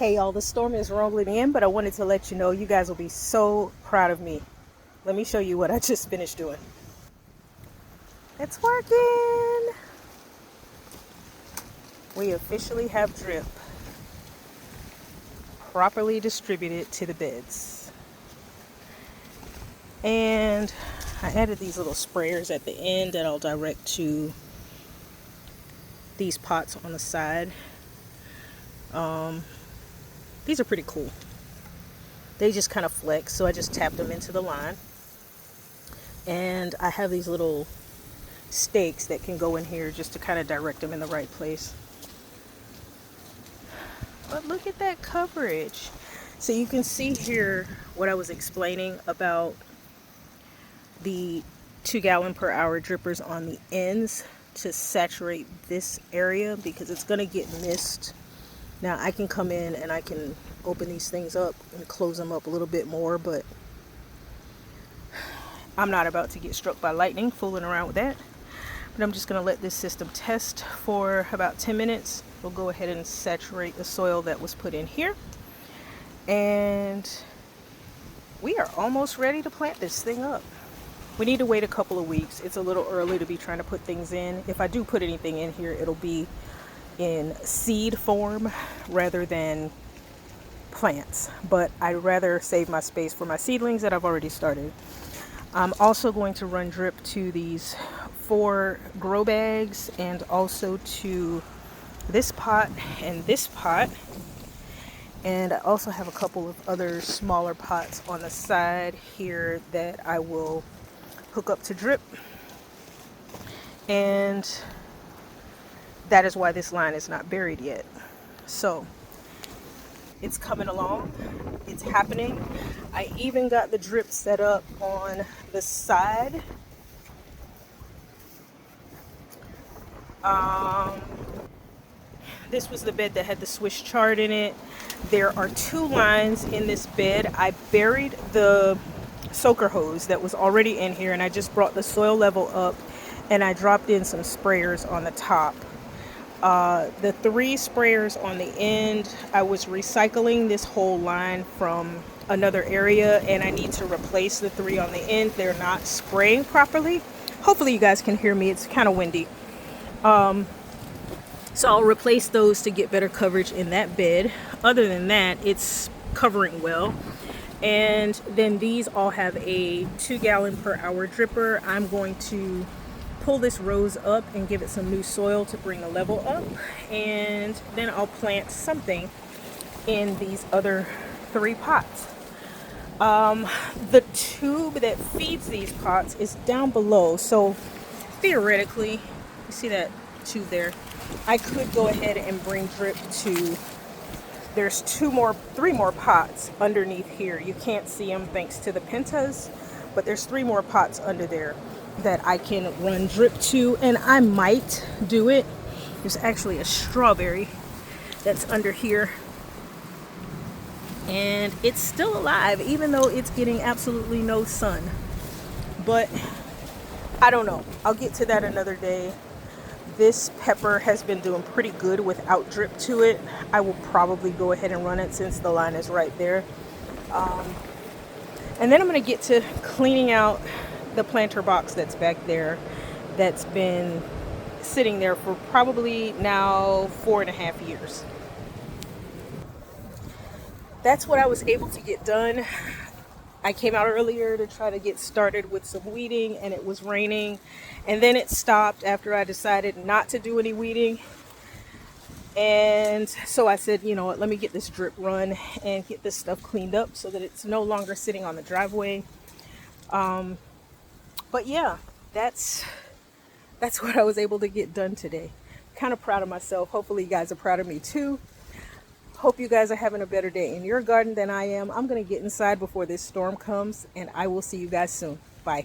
Hey y'all, the storm is rolling in, but I wanted to let you know you guys will be so proud of me. Let me show you what I just finished doing. It's working! We officially have drip properly distributed to the beds. And I added these little sprayers at the end that I'll direct to these pots on the side. These are pretty cool. They just kind of flex, so I just tapped them into the line. And I have these little stakes that can go in here just to kind of direct them in the right place. But look at that coverage. So you can see here what I was explaining about the 2 gallon per hour drippers on the ends to saturate this area because it's going to get mist. Now I can come in and I can open these things up and close them up a little bit more, but I'm not about to get struck by lightning fooling around with that. But I'm just going to let this system test for about 10 minutes. We'll go ahead and saturate the soil that was put in here. And we are almost ready to plant this thing up. We need to wait a couple of weeks. It's a little early to be trying to put things in. If I do put anything in here, it'll be in seed form rather than plants. But I'd rather save my space for my seedlings that I've already started. I'm also going to run drip to these 4 grow bags and also to this pot and this pot. And I also have a couple of other smaller pots on the side here that I will hook up to drip. And that is why this line is not buried yet. So it's coming along. It's happening. I even got the drip set up on the side. This was the bed that had the Swiss chard in it. There are 2 lines in this bed. I buried the soaker hose that was already in here, and I just brought the soil level up and I dropped in some sprayers on the top. The 3 sprayers on the end, I was recycling this whole line from another area, and I need to replace the 3 on the end. They're not spraying properly. Hopefully you guys can hear me. It's kind of windy. So I'll replace those to get better coverage in that bed. Other than that, it's covering well. And then these all have a 2 gallon per hour dripper. I'm going to pull this rose up and give it some new soil to bring the level up, and then I'll plant something in these other 3 pots. The tube that feeds these pots is down below, so theoretically, you see that tube there, I could go ahead and bring drip to, there's 3 more pots underneath here. You can't see them thanks to the pentas, but there's 3 more pots under there that I can run drip to, and I might do it. There's actually a strawberry that's under here, and it's still alive even though it's getting absolutely no sun. But I don't know, I'll get to that another day. This pepper has been doing pretty good without drip to it. I will probably go ahead and run it since the line is right there. And then I'm going to get to cleaning out the planter box that's back there that's been sitting there for probably now 4.5 years. That's what I was able to get done. I came out earlier to try to get started with some weeding, and it was raining, and then it stopped after I decided not to do any weeding. And so I said, you know what, let me get this drip run and get this stuff cleaned up so that it's no longer sitting on the driveway. But yeah, that's what I was able to get done today. Kind of proud of myself. Hopefully you guys are proud of me too. Hope you guys are having a better day in your garden than I am. I'm going to get inside before this storm comes, and I will see you guys soon. Bye.